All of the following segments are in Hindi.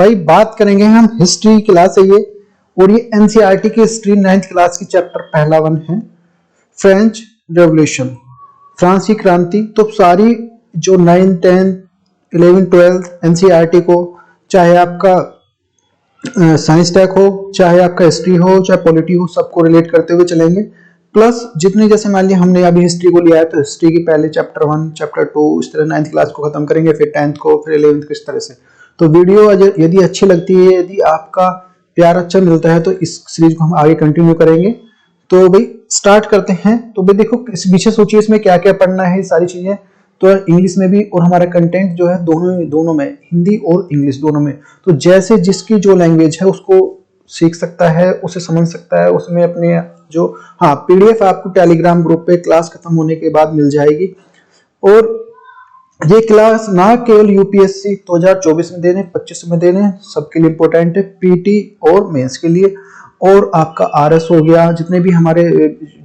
भाई बात करेंगे हम हिस्ट्री क्लास है ये, और ये एनसीईआरटी की हिस्ट्री 9th क्लास की चैप्टर पहला वन है, फ्रेंच रेवोल्यूशन, फ्रांस की क्रांति। तो सारी जो 9, 10, 11, 12 एनसीईआरटी को, चाहे आपका साइंस टेक हो, चाहे आपका हिस्ट्री हो, चाहे पॉलिटी हो, सबको रिलेट करते हुए चलेंगे। प्लस जितने, जैसे मान लिया हमने अभी हिस्ट्री को लिया है तो हिस्ट्री की पहले चैप्टर 1, चैप्टर 2, इस तरह 9th क्लास को खत्म करेंगे, फिर 10th को, फिर 11th को, इस तरह से। तो वीडियो यदि अच्छी लगती है, यदि आपका प्यार अच्छा मिलता है, तो इस सीरीज को हम आगे कंटिन्यू करेंगे। तो भाई स्टार्ट करते हैं। तो भाई देखो इस पीछे सोचिए इसमें क्या क्या पढ़ना है, सारी चीजें तो इंग्लिश में भी, और हमारा कंटेंट जो है दोनों में, हिंदी और इंग्लिश दोनों में। तो जैसे जिसकी जो लैंग्वेज है उसको सीख सकता है, उसे समझ सकता है, उसमें अपने जो, हाँ, पीडीएफ आपको टेलीग्राम ग्रुप पे क्लास खत्म होने के बाद मिल जाएगी। और ये क्लास ना केवल यूपीएससी 2024 में देने, 25 में देने, सबके लिए इंपॉर्टेंट है, पीटी और मेंस के लिए, और आपका आरएस हो गया, जितने भी हमारे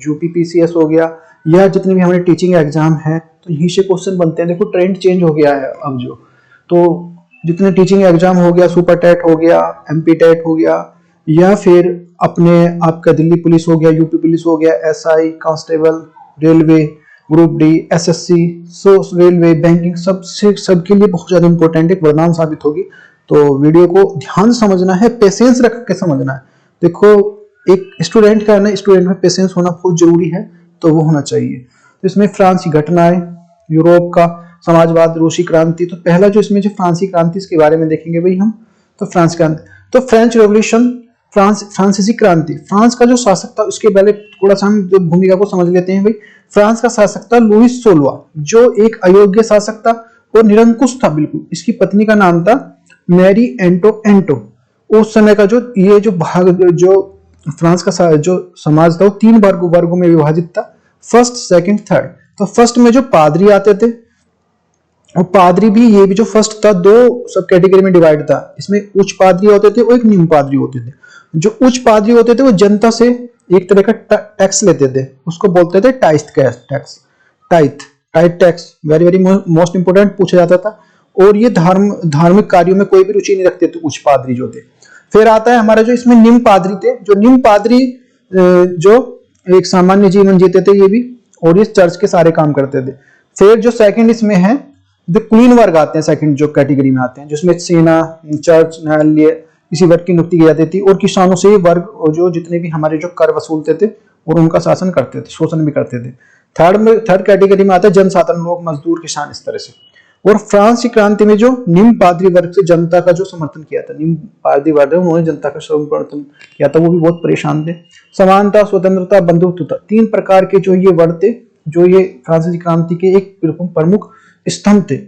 यूपीपीसीएस हो गया, या जितने भी हमारे टीचिंग एग्जाम है, तो यहीं से क्वेश्चन बनते हैं। देखो ट्रेंड चेंज हो गया है अब जो, तो जितने टीचिंग एग्जाम हो गया, सुपर टेट हो गया, एमपी टेट हो गया, या फिर अपने आपका दिल्ली पुलिस हो गया, यूपी पुलिस हो गया, SI, constable, railway, group D, SSC, railway, banking, सबके लिए बहुत ज्यादा इंपॉर्टेंट एक वरदान साबित होगी। तो वीडियो को ध्यान से समझना है, पेशेंस रख के समझना है। देखो एक स्टूडेंट का है ना, स्टूडेंट में पेशेंस होना बहुत जरूरी है, तो वो होना चाहिए। तो इसमें फ्रांस की घटनाएं, यूरोप का समाजवाद, रूसी क्रांति। तो पहला जो इसमें जो फ्रांसीसी क्रांति, इसके बारे में देखेंगे भाई हम। तो फ्रांस क्रांति, तो फ्रेंच रेवोल्यूशन, फ्रांसीसी क्रांति, फ्रांस का जो शासक था उसके पहले थोड़ा सा हम जो भूमिका को समझ लेते हैं भाई। फ्रांस का शासक था लुईस 16, जो एक अयोग्य शासक था और निरंकुश था बिल्कुल। इसकी पत्नी का नाम था मैरी एंटो। उस समय का जो ये जो भाग, जो फ्रांस का जो समाज था वो 3 वर्गों में विभाजित था, फर्स्ट, सेकंड, थर्ड। तो फर्स्ट में जो पादरी आते थे, और पादरी भी, ये भी जो फर्स्ट था, 2 सब कैटेगरी में डिवाइड था। इसमें उच्च पादरी होते थे और एक निम्न पादरी होते थे। जो उच्च पादरी होते थे वो जनता से एक तरह का टैक्स लेते थे, उसको बोलते थे tax, tithe tax, very very most important पूछा जाता था। और ये धार्मिक कार्यों में कोई भी रुचि नहीं रखते थे उच्च पादरी जो थे। फिर आता है हमारा जो इसमें निम्न पादरी थे, जो निम्न पादरी जो एक सामान्य जीवन जीते थे ये भी, और ये चर्च के सारे काम करते थे। फिर जो सेकंड इसमें है, द क्वीन वर्ग आते हैं, सेकंड जो कैटेगरी में आते हैं, जिसमें सेना, चर्च, न्यायालय, इसी वर्ग की नियुक्ति की जाती थी। और किसानों से वर्ग, जो जितने भी हमारे जो कर वसूलते थे और उनका शासन करते थे, शोषण भी करते थे। थर्ड कैटेगरी में आता है जनसाधारण, लोग, मजदूर, किसान, इस तरह से। और फ्रांस की क्रांति में जो निम्न पादरी वर्ग से जनता का जो समर्थन किया था, निम्न पादरी वर्ग है, उन्होंने जनता का समर्थन किया था, वो भी बहुत परेशान थे। समानता, स्वतंत्रता, बंधुत्वता, 3 प्रकार के जो ये वर्ग थे, जो ये फ्रांसीसी क्रांति के एक प्रमुख स्तंभ थे।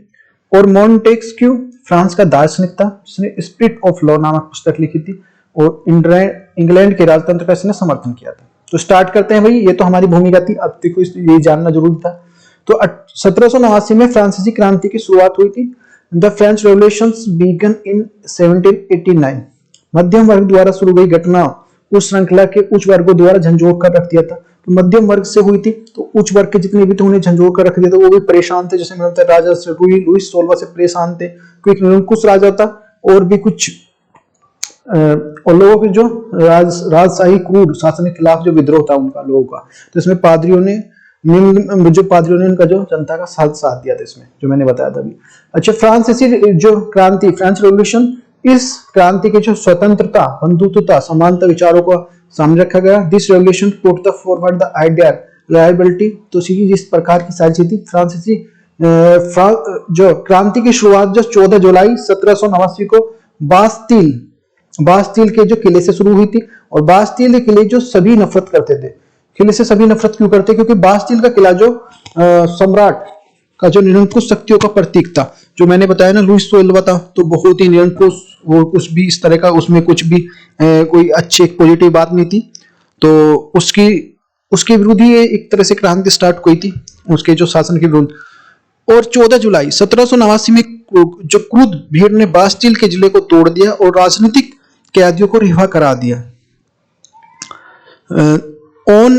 और मॉन्टेस्क्यू फ्रांस का दार्शनिक था, जिसने स्पिरिट ऑफ लॉ नामक पुस्तक लिखी थी, और इंग्लैंड के राजतंत्र का इसने समर्थन किया था। तो स्टार्ट करते हैं भाई, ये तो हमारी भूमिका थी, अब देखो ये जानना जरूरी था। तो 1789 में फ्रांसीसी क्रांति की शुरुआत हुई थी। द फ्रेंच रेवोल्यूशन बीगन इन 1789। मध्यम वर्ग द्वारा शुरू हुई घटना उस श्रृंखला के उच्च वर्गों द्वारा झंझोड़ कर रख दिया था। तो मध्यम वर्ग से हुई थी, तो उच्च वर्ग के जितने भी थे उन्हें झंझोड़ कर रख दिया था, वो भी परेशान थे। जैसे मैंने राजा लुईस 16 से परेशान थे, क्योंकि निरंकुश राजा था, और भी कुछ और लोगों के जो राजशाही क्रूर शासन के खिलाफ जो विद्रोह था उनका, लोगों का। तो इसमें पादरियों ने, पादरियों ने उनका जो जनता का साथ दिया था इसमें, जो मैंने बताया था अभी। अच्छा, फ्रांसीसी जो क्रांति, फ्रेंच रेवोल्यूशन, इस क्रांति की जो स्वतंत्रता, बंधुत्वता, समानता विचारों को सामने रखा गया। This revolution put the forward the idea liability. तो जिस प्रकार की सारी चीज थी, फ्रांसीसी जो क्रांति की शुरुआत जो 14 जुलाई 1789 को बास्तील के जो किले से शुरू हुई थी। और बास्तील के किले जो सभी नफरत करते थे, किले से सभी नफरत क्यों करते, क्योंकि बास्तील का किला जो सम्राट का जो निरंकुश शक्तियों का प्रतीक था, जो मैंने बताया ना लुईस 16 था, तो बहुत ही निरंकुश, वो कुछ भी इस तरह का, उसमें कुछ भी कोई अच्छी पॉजिटिव बात नहीं थी। तो उसके विरुद्ध ही एक तरह से क्रांति स्टार्ट हुई थी, उसके जो शासन के विरुद्ध। और 14 जुलाई 1789 में जो क्रुद्ध भीड़ ने बास्तील के जिले को तोड़ दिया और राजनीतिक कैदियों को रिहा करा दिया। On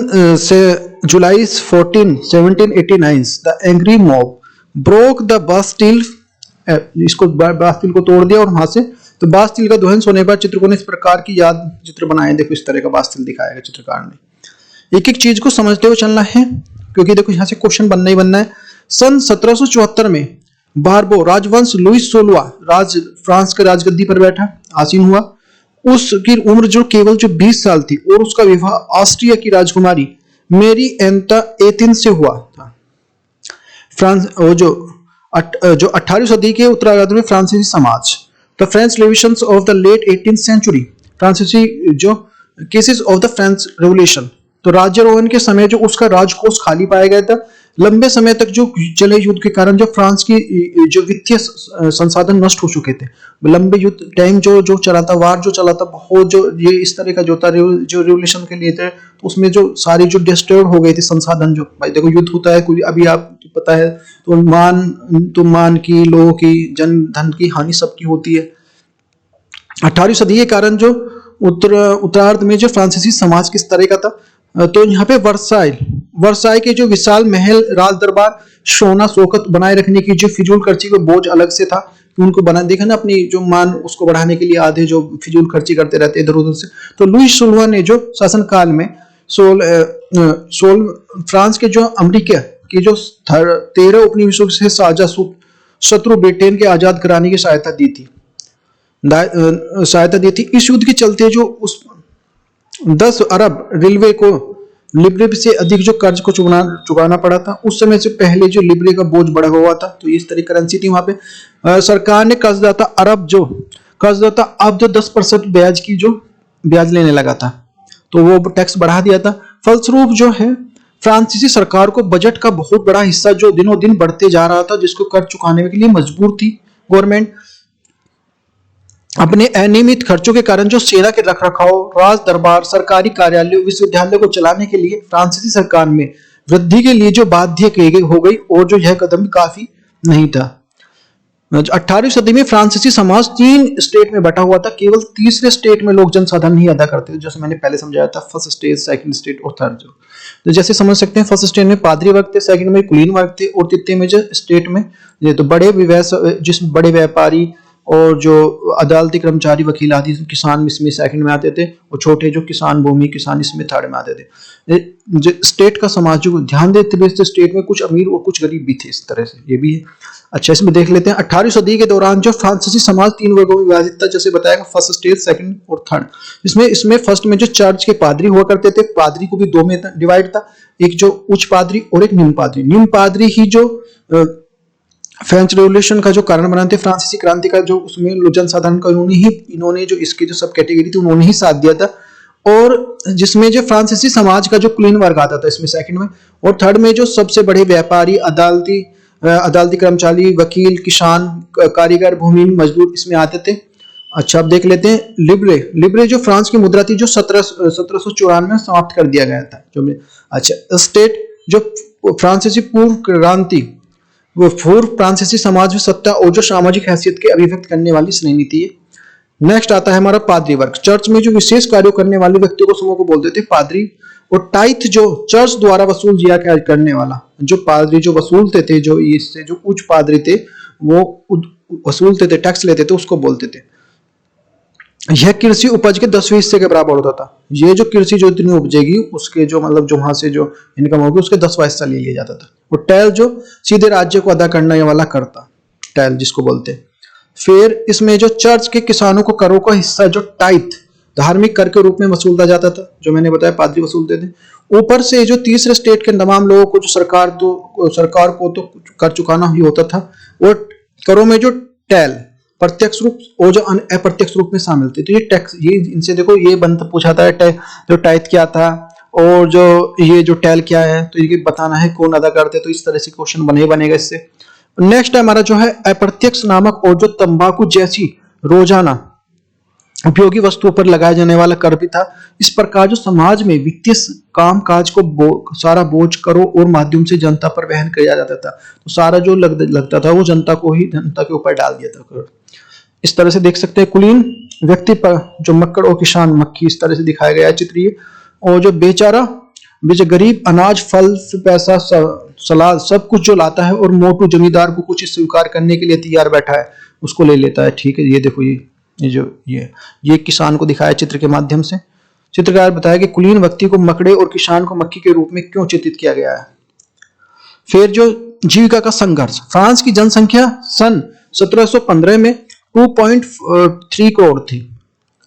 July 14, 1789, the angry mob broke the Bastille, इसको बास्तील को तोड़ दिया और वहां से तो बास्तिल का दहन होने पर चित्रकों ने इस प्रकार की याद चित्र बनाए। देखो इस तरह का बास्तिल दिखाया गया चित्रकार ने। एक एक चीज को समझते हुए चलना है, क्योंकि देखो यहाँ से क्वेश्चन बनना ही बनना है। सन 1774 में बारबो राजवंश लुइस 16वां फ्रांस के राजगद्दी पर बैठा आसीन हुआ। उसकी उम्र जो केवल 20 साल थी और उसका विवाह ऑस्ट्रिया की राजकुमारी मेरी एंता एथिन से हुआ था। फ्रांस जो 18वीं सदी के उत्तरार्ध में फ्रांसीसी समाज, the French revolutions of the late 18th century, फ्रांसीसी जो cases of the French revolution, तो राज्यारोहण के समय जो उसका राजकोष खाली पाया गया था। लंबे समय तक जो चले युद्ध के कारण जो फ्रांस की जो वित्तीय संसाधन नष्ट हो चुके थे। लंबे युद्ध टाइम जो चला था, वार जो चला था, बहुत जो ये इस तरह का जो था जो रेवोल्यूशन के लिए थे, तो उसमें जो सारी जो डिस्ट्रॉय हो गई थी संसाधन। जो भाई देखो युद्ध होता है कोई, अभी आप पता है, तो मान की, लोगों की, जन धन की हानि सबकी होती है। 18वीं सदी के कारण जो उत्तरार्ध में जो फ्रांसीसी समाज किस तरह का था, तो यहाँ पे वर्साई के जो विशाल महल, राज दरबार, सोना शौकत बनाए रखने की जो फिजूल खर्ची को बोझ अलग से था कि उनको बना, देखा ना अपनी जो मान उसको बढ़ाने के लिए आधे जो फिजूल खर्ची करते रहते इधर उधर से। तो लुइस 16वां ने जो शासन काल में फ्रांस के जो अमेरिका की जो 13 उपनिवेशों से साझा शत्रु ब्रिटेन के आजाद कराने की सहायता दी थी। इस युद्ध के चलते जो उस 10 अरब रेलवे को लिब्रे से अधिक जो कर्ज को चुकाना पड़ा था। उस समय से पहले जो लिब्रे का बोझ बढ़ा हुआ था, तो इस तरह करेंसी थी वहां पे। सरकार ने कर्जदाता अब जो 10% ब्याज की जो ब्याज लेने लगा था, तो वो टैक्स बढ़ा दिया था। फलस्वरूप जो है फ्रांसीसी सरकार को बजट का बहुत बड़ा हिस्सा जो दिनों दिन बढ़ते जा रहा था, जिसको कर्ज चुकाने के लिए मजबूर थी गवर्नमेंट। अपने अनियमित खर्चों के कारण जो सेना के रखरखाव, राज दरबार, सरकारी कार्यालयों, विश्वविद्यालय को चलाने के लिए फ्रांसीसी सरकार में वृद्धि के लिए जो बाध्य हो गई, और जो यह कदम काफी नहीं था। 18वीं सदी में फ्रांसीसी समाज 3 स्टेट में बटा हुआ था। केवल तीसरे स्टेट में लोग जनसाधारण नहीं अदा करते थे, जैसे मैंने पहले समझाया था, फर्स्ट स्टेट, सेकंड स्टेट और थर्ड। तो जैसे समझ सकते हैं, फर्स्ट स्टेट में पादरी वर्ग थे, सेकंड में कुलीन वर्ग थे, और तृतीय में जो स्टेट में ये तो बड़े जिसमें बड़े व्यापारी और जो अदालती कर्मचारी, वकील आदि, किसान इसमें सेकंड में आते थे, और छोटे जो किसान, भूमि किसान, इसमें थर्ड में आते थे। स्टेट का समाज जो ध्यान देते थे, स्टेट में कुछ अमीर और कुछ गरीब भी थे, इस तरह से ये भी है। अच्छा, इसमें देख लेते हैं 18वीं सदी के दौरान जो फ्रांसीसी समाज 3 वर्गों में विभाजित था, जैसे बताया, फर्स्ट स्टेट, सेकंड और थर्ड। इसमें फर्स्ट में जो चर्च के पादरी हुआ करते थे, पादरी को भी 2 में डिवाइड था, एक जो उच्च पादरी और एक निम्न पादरी। निम्न पादरी ही जो फ्रेंच रेवोल्यूशन का जो कारण बनाते, फ्रांसीसी क्रांति का जो उसमें जनसाधारण का इन्होंने जो इसकी जो सब कैटेगरी थी उन्होंने ही साथ दिया था। और जिसमें जो फ्रांसीसी समाज का जो कुलीन वर्ग आता था इसमें सेकंड में, और थर्ड में जो सबसे बड़े व्यापारी, अदालती कर्मचारी, वकील, किसान, कारीगर, भूमि मजदूर इसमें आते थे। अच्छा, अब देख लेते हैं लिब्रे जो फ्रांस की मुद्रा थी, जो 1794 में समाप्त कर दिया गया था। अच्छा, स्टेट जो फ्रांसीसी पूर्व क्रांति, वो पूर्व फ्रांसीसी समाज में सत्ता और जो सामाजिक हैसियत के अभिव्यक्त करने वाली श्रेणी थी। नेक्स्ट आता है हमारा पादरी वर्ग। चर्च में जो विशेष कार्यों करने वाले व्यक्तियों को समूह को बोलते थे पादरी। और टाइथ जो चर्च द्वारा वसूल किया करने वाला, जो पादरी जो वसूलते थे, जो इससे जो उच्च पादरी थे वो वसूलते थे, टैक्स लेते थे, उसको बोलते थे। यह कृषि उपज के 10वें हिस्से के बराबर होता था। ये जो कृषि जो इतनी उपजेगी उसके जो मतलब जो वहां से जो इनकम होगी उसके 10वां हिस्सा ले लिया जाता था। और टैल जो सीधे राज्य को अदा करने वाला करता, टैल जिसको बोलते हैं। फिर इसमें जो चर्च के किसानों को करों का हिस्सा जो टाइथ धार्मिक कर के रूप में वसूला जाता था, जो मैंने बताया पादरी वसूलते थे। ऊपर से जो तीसरे स्टेट के तमाम लोगों को जो सरकार को तो कर चुकाना ही होता था। और करों में जो टैल प्रत्यक्ष रूप और जो अप्रत्यक्ष रूप में शामिल थे। तो ये टैक्स, ये इनसे देखो ये बनता पूछा था जो टाइथ क्या था और जो ये जो टैल क्या है, तो ये बताना है कौन अदा करते। तो इस तरह से क्वेश्चन बनेगा इससे। नेक्स्ट हमारा जो है अप्रत्यक्ष नामक और जो तंबाकू जैसी रोजाना उपयोगी वस्तुओं पर लगाया जाने वाला कर भी था। इस प्रकार जो समाज में वित्तीय काम काज को सारा बोझ करों और माध्यम से जनता पर वहन किया जाता था। तो सारा जो लगता था वो जनता के ऊपर डाल दिया था। इस तरह से देख सकते हैं कुलीन व्यक्ति पर जो मक्कड़ और किसान मक्खी, इस तरह से दिखाया गया है चित्रीय। और जो बेचारा गरीब अनाज, फल, पैसा, सलाद सब कुछ जो लाता है, और मोटू जमींदार को कुछ स्वीकार करने के लिए तैयार बैठा है, उसको ले लेता है। ठीक है, ये देखो ये ये किसान को दिखाया चित्र के माध्यम से। चित्रकार बताया कि कुलीन व्यक्ति को मकड़े और किसान को मक्खी के रूप में क्यों चित्रित किया गया है। फिर जो जीविका का संघर्ष, फ्रांस की जनसंख्या सन 1715 में 2.3 करोड़ थी,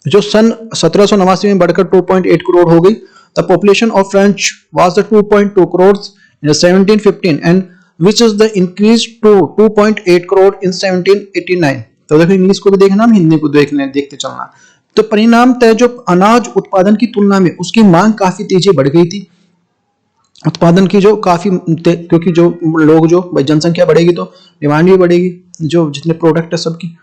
जो सन 1789 में बढ़कर 2.8 करोड़ हो गई। The population of French was 2.2 crore in 1715 and which is the increase to 2.8 crore in 1789। तो देखो इंग्लिश को भी देखना, हम हिंदी को देखते चलना। तो परिणाम तय जो अनाज उत्पादन की तुलना में उसकी मांग काफी तेजी बढ़ गई थी। उत्पादन की जो काफी, क्योंकि जो लोग जो जनसंख्या बढ़ेगी तो डिमांड भी बढ़ेगी, जो जितने प्रोडक्ट है सबकी।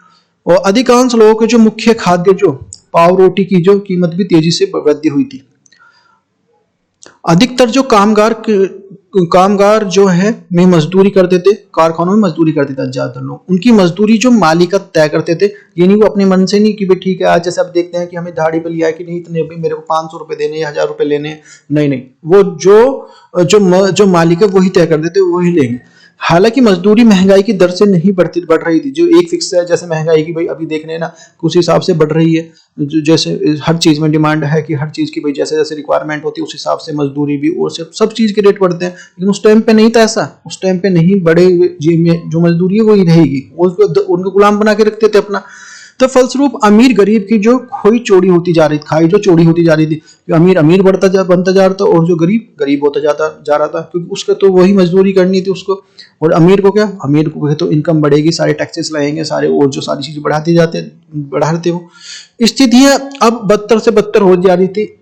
और अधिकांश लोगों के जो मुख्य खाद्य जो पाव रोटी की जो कीमत भी तेजी से वृद्धि हुई थी। अधिकतर जो कामगार जो है में मजदूरी करते थे, कारखानों में मजदूरी करते थे ज्यादातर लोग, उनकी मजदूरी जो मालिकत तय करते थे। ये नहीं वो अपने मन से नहीं कि भाई ठीक है आज जैसे आप देखते हैं कि हमें दिहाड़ी पे लिया है कि नहीं इतने भी मेरे को 500 रुपए देने या 1000 रुपए लेने, नहीं, वो जो मालिक है वही तय कर देते, वही लेंगे। हालांकि मजदूरी महंगाई की दर से नहीं बढ़ रही थी, जो एक फिक्स है, जैसे महंगाई की भाई अभी देख रहे हैं ना उस हिसाब से बढ़ रही है। जैसे हर चीज में डिमांड है कि हर चीज की भाई जैसे जैसे रिक्वायरमेंट होती है उस हिसाब से मजदूरी भी और सब चीज के रेट बढ़ते हैं। लेकिन उस टाइम पे नहीं था ऐसा, उस टाइम पे नहीं, बड़े जो मजदूरी है वही रहेगी, उनको गुलाम बना के रखते थे अपना। तो फलस्वरूप अमीर गरीब की जो खोई चोरी होती जा रही थी, खाई जो चोरी होती जा रही थी, अमीर बनता जा रहा था और जो गरीब होता जा रहा था, क्योंकि उसका तो वही मजदूरी करनी थी उसको। और अमीर को तो इनकम बढ़ेगी, सारे टैक्सेस लगेंगे सारे, और जो सारी चीजें बढ़ाते वो स्थितियां अब बदतर से बदतर हो जा रही थी।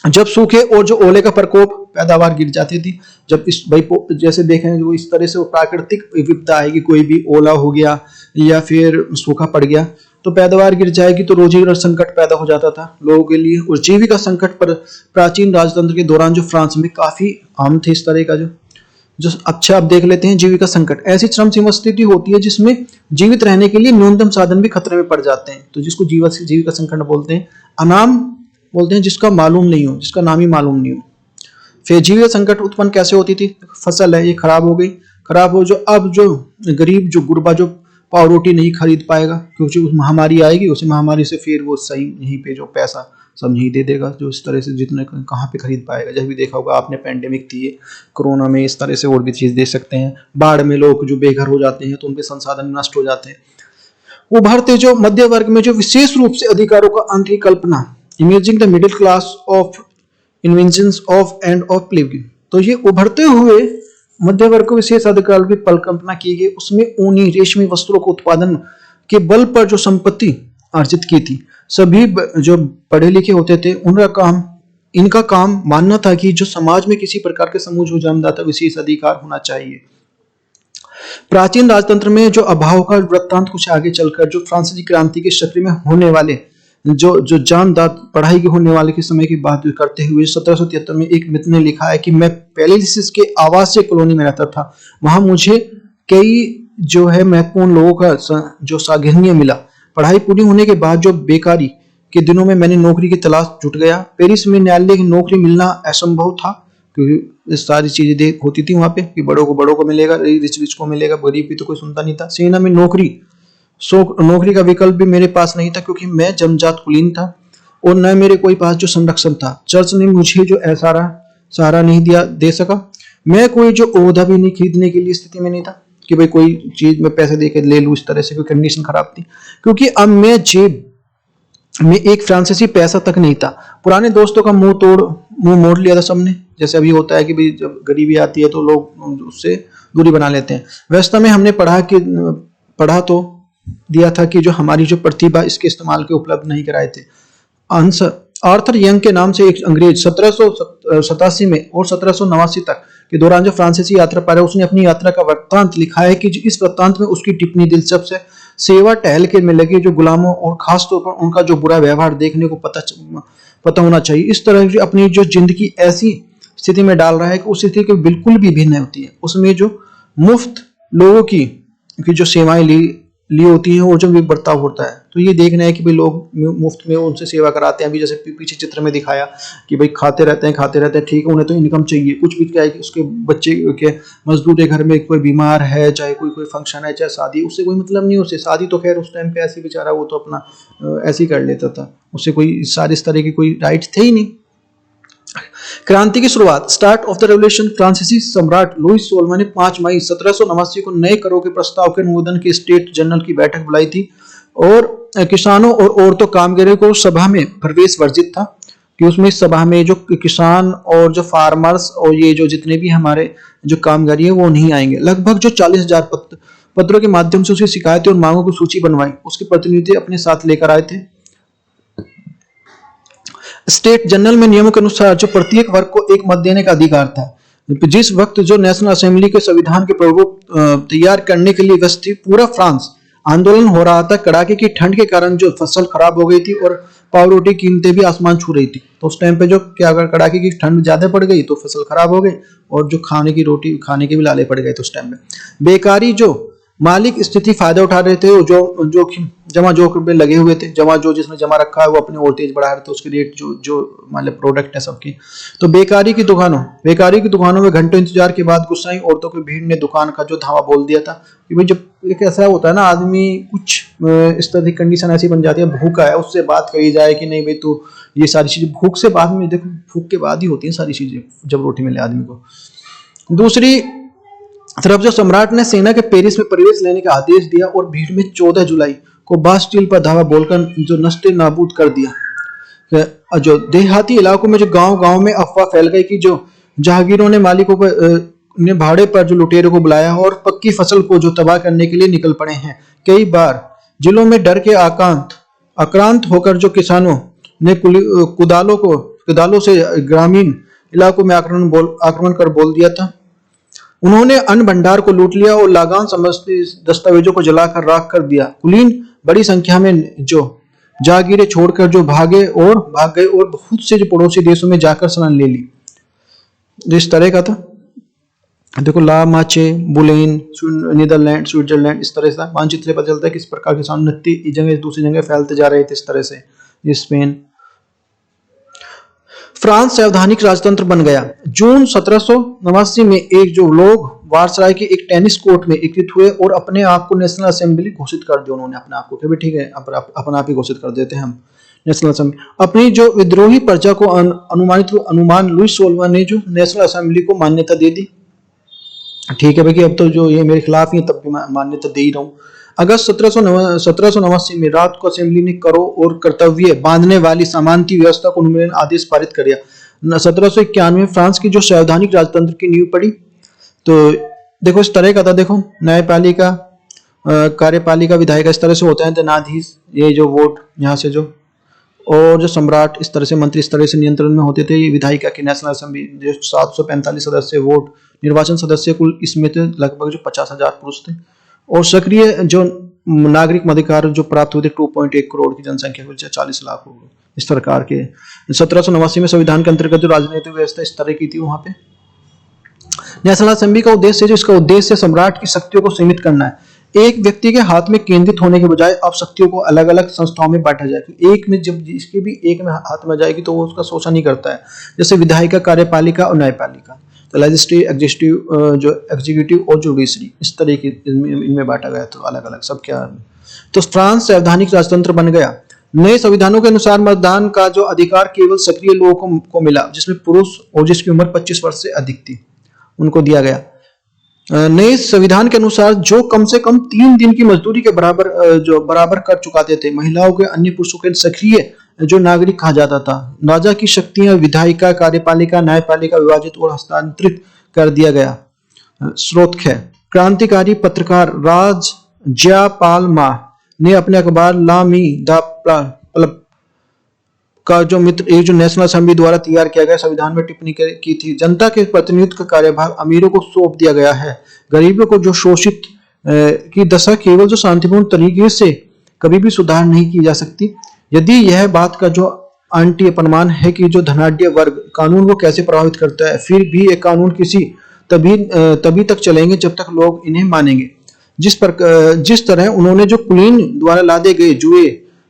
जब सूखे और जो ओले का प्रकोप, पैदावार गिर जाती थी। जब इस भाई जैसे देखें जो इस तरह से वो प्राकृतिक विपदा आएगी, कोई भी ओला हो गया या फिर सूखा पड़ गया तो पैदावार गिर जाएगी, तो रोजगार संकट पैदा हो जाता था लोगों के लिए। और जीविका संकट पर प्राचीन राजतंत्र के दौरान जो फ्रांस में काफी आम थे इस तरह का जो अच्छा आप देख लेते हैं। जीविका संकट ऐसी श्रम सीमा स्थिति होती है जिसमें जीवित रहने के लिए न्यूनतम साधन भी खतरे में पड़ जाते हैं, तो जिसको जीविका संकट बोलते हैं। अनाम बोलते हैं जिसका मालूम नहीं हो, जिसका नाम ही मालूम नहीं हो। फिर जीविका संकट उत्पन्न कैसे होती थी, फसल है ये खराब हो गई, खराब हो जो अब जो गरीब जो गुरबा जो पाव रोटी नहीं खरीद पाएगा, क्योंकि उस महामारी आएगी, उस महामारी से फिर वो सही यहीं पे जो पैसा सब यही दे देगा, जो इस तरह से जितने कहाँ पे खरीद पाएगा। जैसे भी देखा होगा आपने पेंडेमिक थी कोरोना में, इस तरह से और भी चीज देख सकते हैं। बाढ़ में लोग जो बेघर हो जाते हैं तो उनके संसाधन नष्ट हो जाते हैं। उभरते जो मध्य वर्ग में जो विशेष रूप से अधिकारों का अंत की कल्पना, imagining the middle class of inventions of end of playing. तो ये उभरते हुए मध्य वर्ग को विशेष अधिकारों की कल्पना की गई। उसमें ऊनी रेशमी वस्त्रों को उत्पादन के बल पर जो संपत्ति अर्जित की थी। सभी जो पढ़े लिखे होते थे इनका काम मानना था कि जो समाज में किसी प्रकार के समूह जो जन्मदाता विशेष अधिकार होना चाहिए। प्राचीन राजतंत्र में जो अभाव का वृत्तांत कुछ आगे चलकर जो फ्रांसीसी क्रांति के चक्र में होने वाले जो जानदात पढ़ाई के होने वाले के समय की बात करते हुए 1773 में एक मित्र ने लिखा है कि मैं पेरिलिस के आवासीय कॉलोनी में रहता था। वहां मुझे कई जो है महत्वपूर्ण लोगों का जो सागिन्य मिला। पढ़ाई पूरी होने के बाद जो बेकारी के दिनों में मैंने नौकरी की तलाश जुट गया। पेरिस में न्यायालय की नौकरी मिलना असंभव था, क्योंकि सारी चीजें होती थी वहां पे कि बड़ों को मिलेगा, रिच को मिलेगा, गरीब की तो कोई सुनता नहीं था। सेना में नौकरी का विकल्प भी मेरे पास नहीं था, क्योंकि मैं जन्मजात कुलीन था और न मेरे कोई पास जो संरक्षण था। चर्च ने मुझे जो सहारा नहीं दे सका। मैं कोई जो ओहदा भी नहीं खरीदने के लिए स्थिति में नहीं था कि भाई कोई चीज में पैसे दे के ले लूं, इस तरह से कोई कंडीशन खराब थी। क्योंकि अब मैं जेब में एक फ्रांसीसी पैसा तक नहीं था। पुराने दोस्तों का मुंह मोड़ लिया था सबने। जैसे अभी होता है कि भाई जब गरीबी आती है तो लोग उससे दूरी बना लेते हैं। व्यवस्था में हमने पढ़ा तो दिया था कि जो हमारी जो प्रतिभा इसके इस्तेमाल के उपलब्ध नहीं कराए थे। आर्थर यंग के नाम से एक अंग्रेज 1787 में और 1789 तक के दौरान जो फ्रांसीसी यात्रा पर है, उसने अपनी यात्रा का वृत्तांत लिखा है कि इस वृत्तांत में उसकी टिप्पणी दिलचस्प है। सेवा टहल के में लगे जो गुलामों और खासतौर पर उनका जो बुरा व्यवहार देखने को पता होना चाहिए। इस तरह की अपनी जो जिंदगी ऐसी स्थिति में डाल रहा है कि उस स्थिति के बिल्कुल भी भिन्न होती है। उसमें जो मुफ्त लोगों की जो सेवाएं ली होती हैं और जो भी बर्ताव होता है तो ये देखना है कि भाई लोग मुफ्त में उनसे सेवा कराते हैं। अभी जैसे पीछे चित्र में दिखाया कि भाई खाते रहते हैं, ठीक है, उन्हें तो इनकम चाहिए। कुछ भी क्या है कि उसके बच्चे के मजदूर के घर में कोई बीमार है, चाहे कोई फंक्शन है, चाहे शादी, उससे कोई मतलब नहीं। उससे शादी तो खैर उस टाइम पे ऐसे बेचारा वो तो अपना ऐसे ही कर लेता था, उससे कोई सारे इस तरह की कोई राइट थे ही नहीं। क्रांति की शुरुआत, स्टार्ट ऑफ द रेवोल्यूशन। फ्रांसीसी सम्राट लुईस 16वां ने 5 मई 1789 को नए करों के प्रस्ताव के अनुमोदन की स्टेट जनरल की बैठक बुलाई थी और किसानों और औरतों कामगारों को सभा में प्रवेश वर्जित था कि उसमें सभा में जो किसान और जो फार्मर्स और ये जो जितने भी हमारे जो कामगारी है वो नहीं आएंगे। लगभग जो 40,000 पत्रों के माध्यम से उसकी शिकायतें और मांगों की सूची बनवाई, उसके प्रतिनिधि अपने साथ लेकर आए थे। स्टेट जनरल में नियमों के अनुसार जो प्रत्येक वर्ग को एक मत देने का अधिकार था। जिस वक्त जो नेशनल असेंबली के संविधान के प्रारूप तैयार करने के लिए व्यस्त थी, पूरा फ्रांस आंदोलन हो रहा था। कड़ाके की ठंड के कारण जो फसल खराब हो गई थी और पाव रोटी कीमतें भी आसमान छू रही थी। तो उस टाइम पे जो क्या अगर कड़ाके की ठंड ज्यादा पड़ गई तो फसल खराब हो गई और जो खाने की रोटी खाने के भी लाले पड़ गए थे उस टाइम में। बेकारी जो मालिक स्थिति फायदा उठा रहे थे, जो जोखिम जमा जोखिम में लगे हुए थे, जो जिसने जमा रखा है वो अपनी और तेज बढ़ा रहे थे उसके रेट जो मतलब प्रोडक्ट है सबकी। तो बेकारी की दुकानों में घंटों इंतजार के बाद गुस्साई औरतों की भीड़ ने दुकान का जो धावा बोल दिया था कि भाई जब एक ऐसा होता है ना, आदमी कुछ इस तरह की कंडीशन ऐसी बन जाती है, भूखा है, उससे बात कही जाए कि नहीं भाई तू ये सारी चीजें भूख से बाद में, देखो भूख के बाद ही होती है सारी चीजें जब रोटी मिले आदमी को। दूसरी तरफ जो सम्राट ने सेना के पेरिस में प्रवेश लेने का आदेश दिया और भीड़ में 14 जुलाई को बास्टिल पर धावा बोलकर जो नस्ते नाबूद कर दिया। जो देहाती इलाकों में जो गांव में अफवाह फैल गई कि जो जहागीरों ने मालिकों पर ने भाड़े पर जो लुटेरों को बुलाया और पक्की फसल को जो तबाह करने के लिए निकल पड़े हैं। कई बार जिलों में डर के आक्रांत होकर जो किसानों ने कुदालों से ग्रामीण इलाकों में आक्रमण कर बोल दिया था। उन्होंने अन्न भंडार को लूट लिया और लागान समझते दस्तावेजों को जलाकर राख कर दिया। कुलीन बड़ी संख्या में जो जागीरें छोड़कर जो भाग गए और बहुत से जो पड़ोसी देशों में जाकर शरण ले ली। इस तरह का था, देखो ला माचे, बुलेन, नीदरलैंड, स्विट्जरलैंड, इस तरह से मानचित्र से पता चलता है किस प्रकार किसान एक जगह दूसरी जगह फैलते जा रहे थे इस तरह से। स्पेन, फ्रांस संवैधानिक राजतंत्र बन गया। जून 1789 में एक जो लोग वारसाई के एक टेनिस कोर्ट में एकत्रित हुए और अपने आप को नेशनल असेंबली घोषित कर दिया। उन्होंने अपने आप को कि ठीक है अपना आप ही घोषित कर देते हैं हम नेशनल असेंबली। अपनी जो विद्रोही प्रजा को अनुमान लुईस 16वां ने जो नेशनल असेंबली को मान्यता दे दी। ठीक है भाई कि अब तो जो ये मेरे खिलाफ ही तब भी मान्यता दे ही रहा हूँ। अगस्त 1789 में रात को असेंबली ने करों और कर्तव्य बांधने वाली समानती व्यवस्था को अनुमोदन आदेश पारित कर दिया। 1791 में फ्रांस की जो संवैधानिक राजतंत्र की नींव पड़ी। तो देखो इस तरह का था, देखो न्यायपालिका, कार्यपालिका, विधायिका इस तरह से होता है। न्यायाधीश ये जो वोट यहाँ से जो, और जो सम्राट इस तरह से, मंत्री इस तरह से नियंत्रण में होते थे। ये विधायिका की नेशनल असेंबली जो 745 सदस्य वोट, निर्वाचन सदस्य कुल इसमें थे लगभग जो 50,000 पुरुष थे और सक्रिय जो नागरिक मताधिकार जो प्राप्त हुए थे 2.1 करोड़ की जनसंख्या को 40 लाख हो गए इस प्रकार के। 1789 में संविधान के अंतर्गत जो राजनीतिक व्यवस्था इस तरह की थी वहां पे। नेशनल असेंबली का उद्देश्य जो इसका उद्देश्य सम्राट की शक्तियों को सीमित करना है। एक व्यक्ति के हाथ में केंद्रित होने के बजाय अब शक्तियों को अलग अलग संस्थाओं में बांटा जाएगा। एक में जब इसके भी एक में हाथ में जाएगी तो वो उसका शोषण नहीं करता है। जैसे विधायिका, कार्यपालिका और न्यायपालिका, तो लेजिस्लेटिव, जो एग्जीक्यूटिव और जुडिशरी इस तरह की इनमें बांटा गया। तो अलग अलग सब क्या। तो फ्रांस संवैधानिक राजतंत्र बन गया। नए संविधानों के अनुसार मतदान का जो अधिकार केवल सक्रिय लोगों को मिला, जिसमें पुरुष और जिसकी उम्र 25 वर्ष से अधिक थी उनको दिया गया। नए संविधान के अनुसार जो कम से कम 3 दिन की मजदूरी के बराबर कर चुकाते थे, महिलाओं के अन्य पुरुषों के सक्रिय जो नागरिक कहा जाता था। राजा की शक्तियां विधायिका, कार्यपालिका, न्यायपालिका विभाजित और हस्तांतरित कर दिया गया। स्रोत है क्रांतिकारी पत्रकार राज ज्यापालमा ने अपने अखबार ला मी दा का जो मित्र एक जो नेशनल असेंबली द्वारा तैयार किया गया संविधान में टिप्पणी की थी। जनता के प्रतिनिधित्व का कार्यभार अमीरों को सौंप दिया गया है। गरीबों को जो शोषित की दशा केवल जो शांतिपूर्ण तरीके से कभी भी सुधार नहीं की जा सकती। यदि यह बात का जो आंटी प्रमाण है कि जो धनाढ्य वर्ग कानून को कैसे प्रभावित करता है, फिर भी ये कानून तभी तक चलेंगे जब तक लोग इन्हें मानेंगे। जिस तरह उन्होंने जो कुलीन द्वारा लादे गए जुए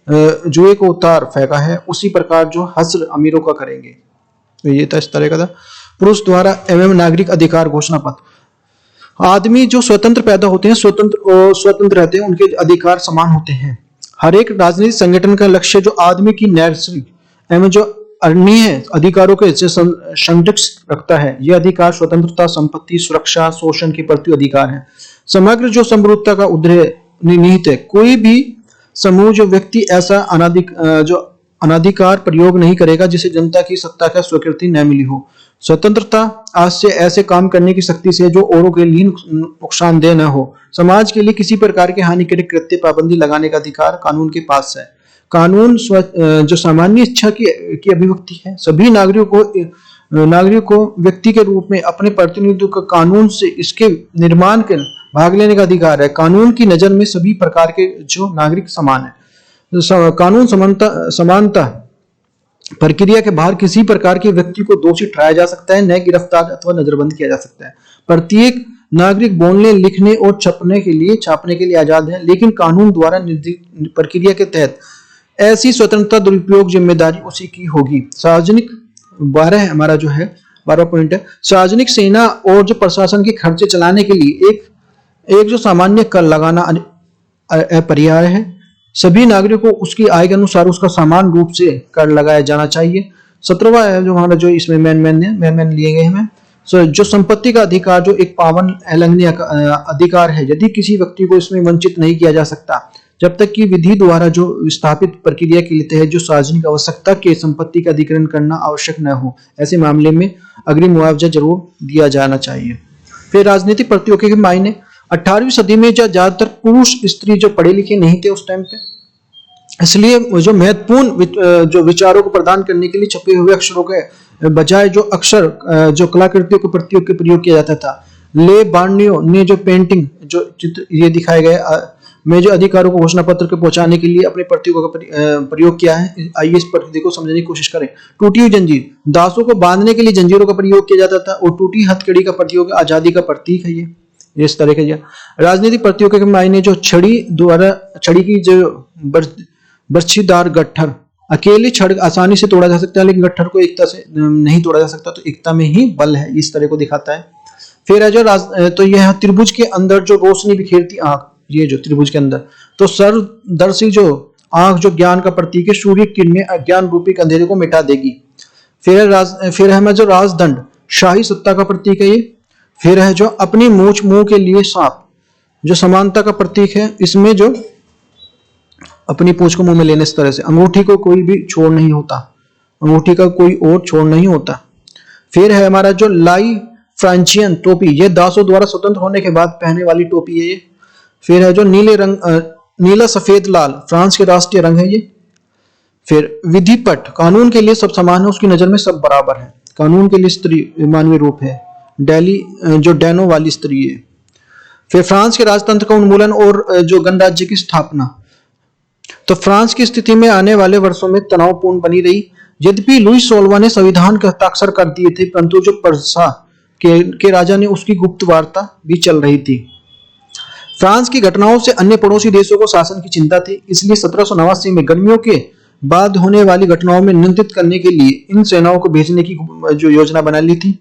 जुए को उतार फेंका है, उसी प्रकार जो हस्र अमीरों का करेंगे। तो ये था इस तरह का था। पुरुष द्वारा एवं नागरिक अधिकार घोषणा पत्र। आदमी जो स्वतंत्र पैदा होते हैं, स्वतंत्र रहते हैं, उनके अधिकार समान होते हैं। हर एक राजनीतिक संगठन का लक्ष्य जो आदमी की नैतिक एवं जो अन्य अधिकारों के संरक्षित रखता है। यह अधिकार स्वतंत्रता, संपत्ति, सुरक्षा, शोषण के प्रति अधिकार है। समग्र जो समरूपता का उद्देश्य निहित है। कोई भी समूह जो व्यक्ति ऐसा अनाधिकार प्रयोग नहीं करेगा जिसे जनता की सत्ता का स्वीकृति न मिली हो। स्वतंत्रता आज से ऐसे काम करने की शक्ति से जो औरों के लिए नुकसानदेह न हो। समाज के लिए किसी प्रकार के हानिकारक कृत्य पाबंदी लगाने का अधिकार कानून के पास है। कानून जो सामान्य इच्छा की अभिव्यक्ति है। सभी नागरिकों को व्यक्ति के रूप में अपने प्रतिनिधित्व का कानून से इसके निर्माण के भाग लेने का अधिकार है। कानून की नजर में सभी प्रकार के जो नागरिक समान है। कानून समानता प्रक्रिया के बाहर किसी प्रकार के व्यक्ति को दोषी ठहराया जा सकता है, न गिरफ्तार अथवा नजरबंद किया जा सकता है। प्रत्येक नागरिक बोलने, लिखने और छापने के लिए आजाद है, लेकिन कानून द्वारा निर्धारित प्रक्रिया के तहत ऐसी स्वतंत्रता दुरुपयोग जिम्मेदारी उसी की होगी। सार्वजनिक 12 पॉइंट है। सार्वजनिक सेना और जो प्रशासन के खर्चे चलाने के लिए एक जो सामान्य कर लगाना अपरिहार्य है। सभी नागरिकों को उसकी आय के अनुसार उसका समान रूप से कर लगाया जाना चाहिए। 17वां है जो हमारा जो इसमें मैन लिए गए हैं। जो संपत्ति का अधिकार जो एक पावन अलंघनीय अधिकार है, यदि किसी व्यक्ति को इसमें वंचित नहीं किया जा सकता जब तक कि विधि द्वारा जो विस्थापित प्रक्रिया के लिए तहत जो सार्वजनिक आवश्यकता के संपत्ति का अधिग्रहण करना आवश्यक न हो। ऐसे मामले में अग्रिम मुआवजा जरूर दिया जाना चाहिए। फिर राजनीतिक प्रतियोगी के मायने। 18वीं सदी में ज्यादातर पुरुष स्त्री जो पढ़े लिखे नहीं थे उस टाइम पे, इसलिए जो महत्वपूर्ण जो विचारों को प्रदान करने के लिए छपे हुए अक्षरों के बजाय जो अक्षर जो कलाकृतियों के प्रयोग किया जाता था। ले बार्नियो ने जो पेंटिंग जो चित्र ये दिखाए गए में जो अधिकारों को घोषणा पत्र के पहुंचाने के लिए अपने प्रतीकों का प्रयोग किया है। आइए इस प्रतीक को समझने की कोशिश करें। टूटी हुई जंजीर, दासों को बांधने के लिए जंजीरों का प्रयोग किया जाता था, और टूटी हथकड़ी का प्रयोग आजादी का प्रतीक है। ये इस तरह का। राजनीतिक प्रतियोगिता के मायने जो छड़ी की जो बर्छीदार गट्ठर, अकेले छड़ आसानी से तोड़ा जा सकता है, लेकिन गट्ठर को एकता से नहीं तोड़ा जा सकता, तो एकता में ही बल है, इस तरह को दिखाता है। फिर है जो तो यह त्रिभुज के अंदर जो रोशनी बिखेरती आंख, ये जो त्रिभुज के अंदर तो सर्वदर्शी जो आंख जो ज्ञान का प्रतीक है, सूर्य किरणें अज्ञान रूपी अंधेरे को मिटा देगी। फिर है जो राजदंड, शाही सत्ता का प्रतीक है ये। फिर है जो अपनी मूछ मुंह के लिए सांप, जो समानता का प्रतीक है। इसमें जो अपनी पूंछ को मुंह में लेने इस तरह से, अंगूठी को कोई भी छोड़ नहीं होता, अंगूठी का कोई और छोड़ नहीं होता। फिर है हमारा जो लाई फ्रांचियन टोपी, ये दासों द्वारा स्वतंत्र होने के बाद पहने वाली टोपी है ये। फिर है जो नीला सफेद लाल, फ्रांस के राष्ट्रीय रंग है ये। फिर विधिपट, कानून के लिए सब समान है, उसकी नजर में सब बराबर है। कानून के लिए स्त्री मानवीय रूप है। जो डैनो वाली स्त्री है। फिर फ्रांस के राजतंत्र का उन्मूलन और जो गणराज्य की स्थापना। तो फ्रांस की स्थिति में आने वाले वर्षों में तनावपूर्ण बनी रही। यद्यपि लुई 16वां ने संविधान के हस्ताक्षर कर दिए थे, परंतु जो पर्सा के राजा ने उसकी गुप्त वार्ता भी चल रही थी। फ्रांस की घटनाओं से अन्य पड़ोसी देशों को शासन की चिंता थी, इसलिए 1789 में गर्मियों के बाद होने वाली घटनाओं में नियंत्रित करने के लिए इन सेनाओं को भेजने की जो योजना बना ली थी।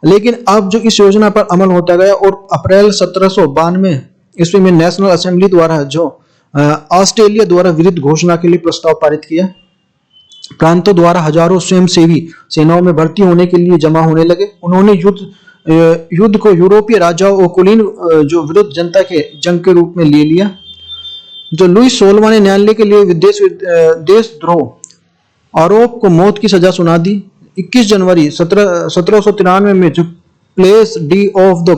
लेकिन अब जो इस योजना पर अमल होता गया और अप्रैल 1792 ईस्वी में नेशनल असेंबली द्वारा जो ऑस्ट्रेलिया द्वारा विरुद्ध घोषणा के लिए प्रस्ताव पारित किया। प्रांतों द्वारा हजारों स्वयंसेवी सेनाओं में भर्ती होने के लिए जमा होने लगे। उन्होंने युद्ध को यूरोपीय राजाओं और कुलीन जो विरुद्ध जनता के जंग के रूप में ले लिया। जो लुई 16वां ने न्यायालय के लिए देशद्रोह आरोप को मौत की सजा सुना दी। 21 जनवरी 1793 में जो place de of the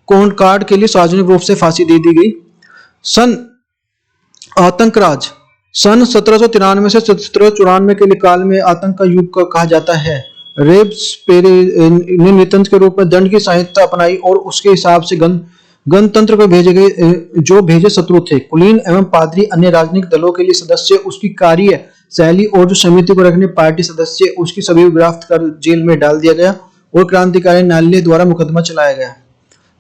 Concorde के लिए सार्वजनिक रूप से फांसी दे दी गई। आतंकराज सन 1793 से 1794 के लिए काल में आतंक का युग का कहा जाता है। रेब्सपेरे ने नितंत्र के रूप में दंड की संहिता अपनाई और उसके हिसाब से गणतंत्र को भेजे शत्रु थे। कुलीन एवं पादरी अन्य राजनीतिक दलों के लिए सदस्य, उसकी कार्य शैली और जो समिति को रखने पार्टी सदस्य, उसकी सभी गिरफ्त कर जेल में डाल दिया गया और क्रांतिकारी न्यायालय द्वारा मुकदमा चलाया गया।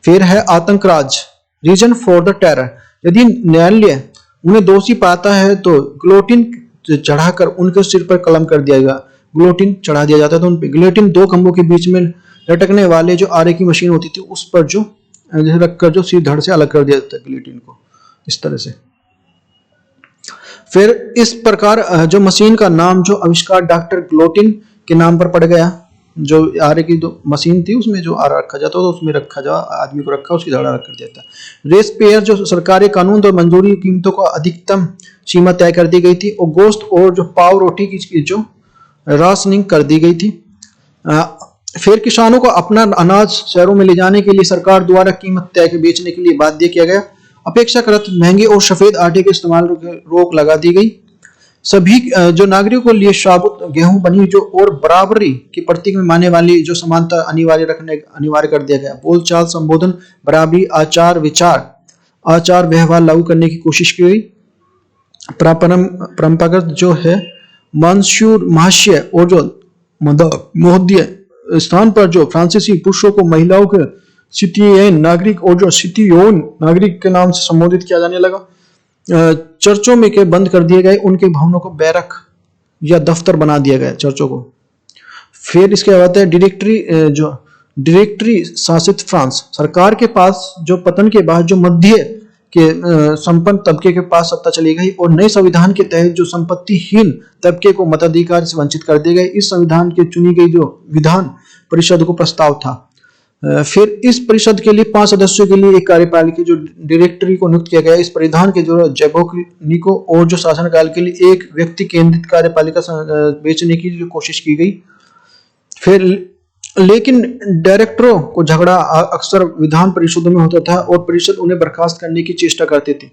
फिर है आतंकराज, रीजन फॉर द टेरर। यदि न्यायालय उन्हें दोषी पाता है तो गिलोटिन चढ़ाकर उनके सिर पर कलम कर दिया गया, गिलोटिन चढ़ा दिया जाता था उन पे। गिलोटिन दो खंभों के बीच में लटकने वाले जो आरे की मशीन होती थी उस पर जो रखकर जो सिर धड़ से अलग कर दिया जाता था गिलोटिन को, इस तरह से। फिर इस प्रकार जो मशीन का नाम जो आविष्कार डॉक्टर गिलोटिन के नाम पर पड़ गया। जो आरे की जो मशीन थी उसमें जो आरा रखा जाता था उसमें रखा जा आदमी को रखा उसकी धड़ा रख कर देता। रेस पेयर जो सरकारी कानून और मंजूरी कीमतों को अधिकतम सीमा तय कर दी गई थी और गोश्त और जो पाव रोटी की जो राशनिंग कर दी गई थी। फिर किसानों को अपना अनाज शहरों में ले जाने के लिए सरकार द्वारा कीमत तय के बेचने के लिए बाध्य किया गया। अपेक्षाकृत महंगे और सफेद आटे के इस्तेमाल रोक लगा दी गई। सभी जो नागरिकों के लिए साबुत गेहूं बनी जो और बराबरी की प्रतीक में मानने वाली जो समानता अनिवार्य कर दिया गया। बोलचाल, संबोधन, बराबरी, आचार विचार, आचार व्यवहार लागू करने की कोशिश की गई। परंपरागत जो है मंसूर महाशय और जो महोदय स्थान पर जो फ्रांसीसी पुरुषों को महिलाओं के सिटियन नागरिक और जो सिटियोन नागरिक के नाम से संबोधित किया जाने लगा। चर्चों में के बंद कर दिए गए, उनके भवनों को बैरक या दफ्तर बना दिया गया चर्चों को। फिर इसके बाद है डायरेक्टरी शासित फ्रांस। सरकार के पास जो पतन के बाद जो मध्य के संपन्न तबके के पास सत्ता चली गई और नए संविधान के तहत जो संपत्तिहीन तबके को मताधिकार से वंचित कर दिए गए। इस संविधान के चुनी गई जो विधान परिषद को प्रस्ताव था। फिर इस परिषद के लिए 5 सदस्यों के लिए एक कार्यपालिका जो डायरेक्टरी को नियुक्त किया गया। इस परिधान के जो जैबोनिको और जो शासनकाल के लिए एक व्यक्ति केंद्रित कार्यपालिका बेचने की जो कोशिश की गई। फिर लेकिन डायरेक्टरों को झगड़ा अक्सर विधान परिषदों में होता था और परिषद उन्हें बर्खास्त करने की चेष्टा करते थे।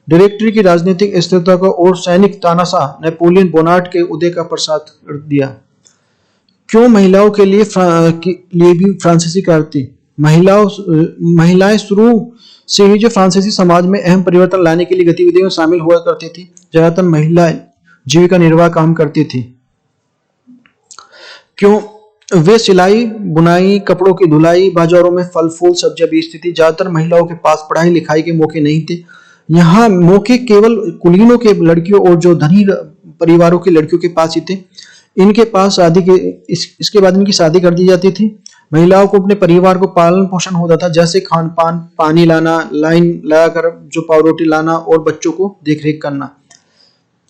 डायरेक्टरी की राजनीतिक स्थिरता को और सैनिक तानाशाह नेपोलियन बोनापार्ट के उदय का प्रसाद कर दिया। क्यों महिलाओं के लिए भी फ्रांसीसी क्रांति? महिलाएं शुरू से ही जो फ्रांसीसी समाज में अहम परिवर्तन लाने के लिए गतिविधियों में शामिल हुआ करती थी। ज्यादातर महिलाएं जीविका निर्वाह काम करती थी। क्यों? वे सिलाई, बुनाई, कपड़ों की धुलाई, बाजारों में फल फूल सब्जियां बेचती थी। ज्यादातर महिलाओं के पास पढ़ाई लिखाई के मौके नहीं थे। यहाँ मौके केवल कुलीनों के लड़कियों और जो धनी परिवारों की लड़कियों के पास ही थे। इनके पास इसके बाद इनकी शादी कर दी जाती थी। महिलाओं को अपने परिवार को पालन पोषण होता था, जैसे खान पान, पानी लाना, लाइन लगाकर जो पाव रोटी लाना और बच्चों को देखरेख करना।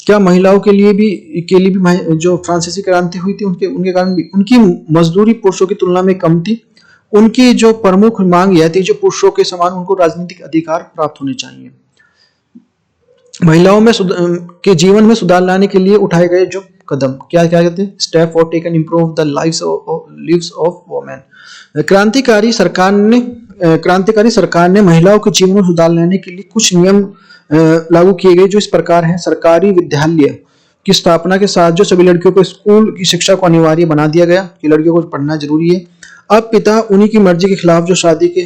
क्या महिलाओं के लिए भी जो फ्रांसीसी क्रांति हुई थी उनके कारण भी उनकी मजदूरी पुरुषों की तुलना में कम थी। उनकी जो प्रमुख मांग यह थी जो पुरुषों के समान उनको राजनीतिक अधिकार प्राप्त होने चाहिए। महिलाओं में के जीवन में सुधार लाने के लिए उठाए गए जो कदम क्या कहते हैं? Step for taken improve the leaves of women. क्रांतिकारी सरकार ने महिलाओं के जीवन में सुधार लाने के लिए कुछ नियम लागू किए गए जो इस प्रकार हैं। सरकारी विद्यालय की स्थापना के साथ जो सभी लड़कियों को स्कूल की शिक्षा को अनिवार्य बना दिया गया कि लड़कियों को पढ़ना जरूरी है। अब पिता उन्हीं की मर्जी के खिलाफ जो शादी के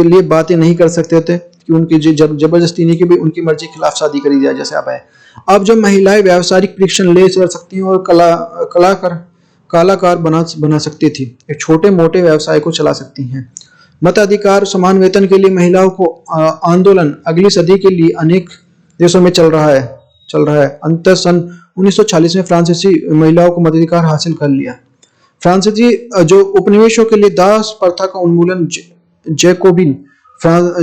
लिए बातें नहीं कर सकते थे कि उनकी जबरदस्ती नहीं कि भी उनकी मर्जी के खिलाफ शादी करी जाए जैसे अब है। अब जो महिलाएं व्यावसायिक परीक्षण ले सकती हैं और कलाकार बना सकती थी, एक छोटे मोटे व्यवसाय को चला सकती हैं। मताधिकार, समान वेतन के लिए महिलाओं को आंदोलन अगली सदी के लिए अनेक देशों में चल रहा है। अंत सन 1940 में फ्रांसीसी महिलाओं को मताधिकार हासिल कर लिया। फ्रांसीसी जो उपनिवेशों के लिए दास प्रथा का उन्मूलन जैकोबिन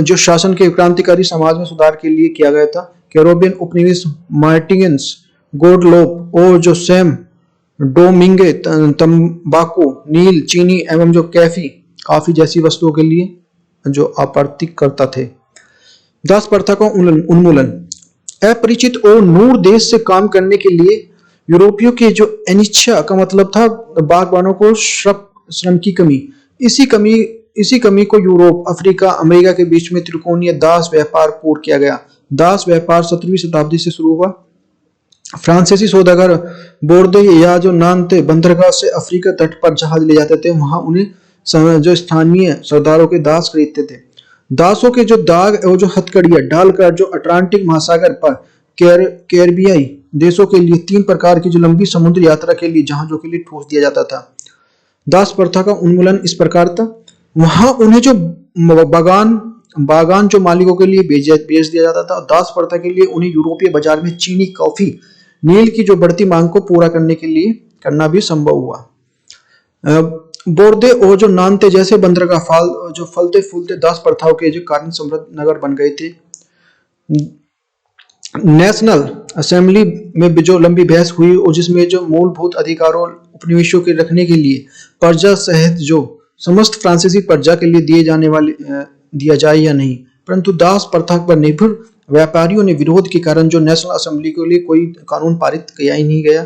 जो शासन के क्रांतिकारी समाज में सुधार के लिए किया गया था। कैरोबियन उपनिवेश मार्टिगन्स, गोडलोप और जो सैम डोमिंगे तंबाकू, नील, चीनी एवं जो काफी जैसी वस्तुओं के लिए जो आपूर्ति करता थे। दास प्रथा का उन्मूलन। अपरिचित और नूर देश से काम करने के लिए यूरोपियों के जो अनिच्छा का मतलब था बागबानों को श्रम की कमी। इसी कमी को यूरोप, अफ्रीका, अमेरिका के बीच में त्रिकोणीय दास व्यापार पूर्ण किया गया। दास व्यापार 17वीं शताब्दी से शुरू हुआ। फ्रांसीसी सौदागर बोर्दे या जो नानते बंदरगाह से अफ्रीका तट पर जहाज ले जाते थे, वहां उन्हें जो स्थानीय सरदारों के दास खरीदते थे। दासों के जो दाग और जो हथकड़ियां डालकर जो अटलांटिक महासागर पर कैरिबियाई देशों के लिए 3 प्रकार की जो लंबी समुद्र यात्रा के लिए जहाजों के लिए ठूस दिया जाता था। दास प्रथा का उन्मूलन इस प्रकार था। वहां उन्हें जो बागान बागान जो मालिकों के लिए बेच दिया जाता था, दास प्रथा के लिए उन्हें यूरोपीय बाजार में चीनी, कॉफी, नील की जो बढ़ती मांग को पूरा करने के लिए करना भी संभव हुआ। बोर्दे और जो नानते जैसे बंदरगाह जो फलते फूलते दास प्रथाओं के जो कारण समृद्ध नगर बन गए थे। नेशनल असेंबली में जो लंबी बहस हुई और जिसमें जो मूलभूत अधिकारों उपनिवेशों के रखने के लिए प्रजा सहित जो समस्त फ्रांसीसी प्रजा के लिए दिया जाए या नहीं, परंतु दास प्रथा पर निर्भर व्यापारियों ने विरोध के कारण जो नेशनल असेंबली के लिए कोई कानून पारित किया ही नहीं गया।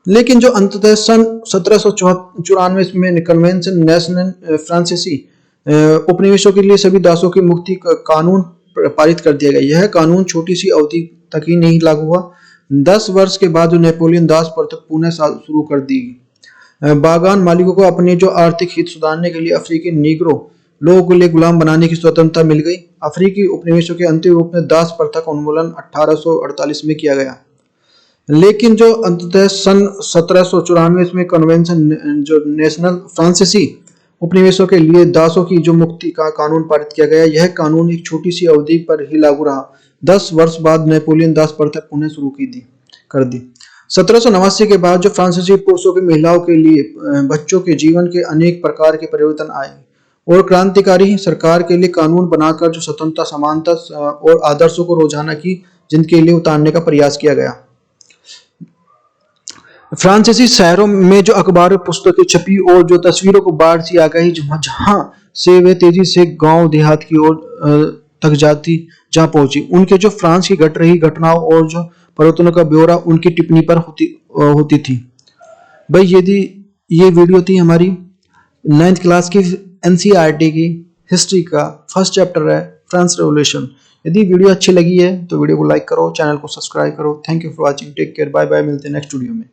लेकिन जो अंततः सन 1794 में कन्वेंशन नेशनल फ्रांसीसी उपनिवेशों के लिए सभी दासों की मुक्ति का कानून पारित कर दिया गया। यह कानून छोटी सी अवधि तक ही नहीं लागू हुआ। 10 वर्ष के बाद नेपोलियन दास प्रथा पुनः शुरू कर दी। बागान मालिकों को अपने जो आर्थिक हित सुधारने के लिए अफ्रीकी नीग्रो लोगों के लिए गुलाम बनाने की स्वतंत्रता मिल गई। अफ्रीकी उपनिवेशों के अंतिम रूप में दास प्रथा का उन्मूलन 1848 में किया गया। लेकिन जो अंततः सन 1794 में कन्वेंशन जो नेशनल फ्रांसीसी उपनिवेशों के लिए दासों की जो मुक्ति का कानून पारित किया गया, यह कानून एक छोटी सी अवधि पर ही लागू रहा। 10 वर्ष बाद नेपोलियन दास प्रथा पुनः शुरू कर दी। 1789 के बाद जो फ्रांसीसी पुरुषों की महिलाओं के लिए बच्चों के जीवन के अनेक प्रकार के परिवर्तन आए और क्रांतिकारी सरकार के लिए कानून बनाकर जो स्वतंत्रता, समानता और आदर्शों को रोजाना की जिनके लिए उतारने का प्रयास किया गया। फ्रांसीसी शहरों में जो अखबार पुस्तकें छपी और जो तस्वीरों को बाढ़ सी आ गई, जहां से वे तेजी से गांव देहात की ओर तक जा पहुंची। उनके जो फ्रांस की घट रही घटनाओं और जो परिवर्तनों का ब्यौरा उनकी टिप्पणी पर होती थी। भाई यदि ये वीडियो थी हमारी 9th क्लास की एनसीईआरटी की हिस्ट्री का फर्स्ट चैप्टर है फ्रांस रेवोल्यूशन। यदि वीडियो अच्छी लगी है तो वीडियो को लाइक करो, चैनल को सब्सक्राइब करो। Thank you for watching, take care, bye bye, मिलते हैं नेक्स्ट वीडियो में।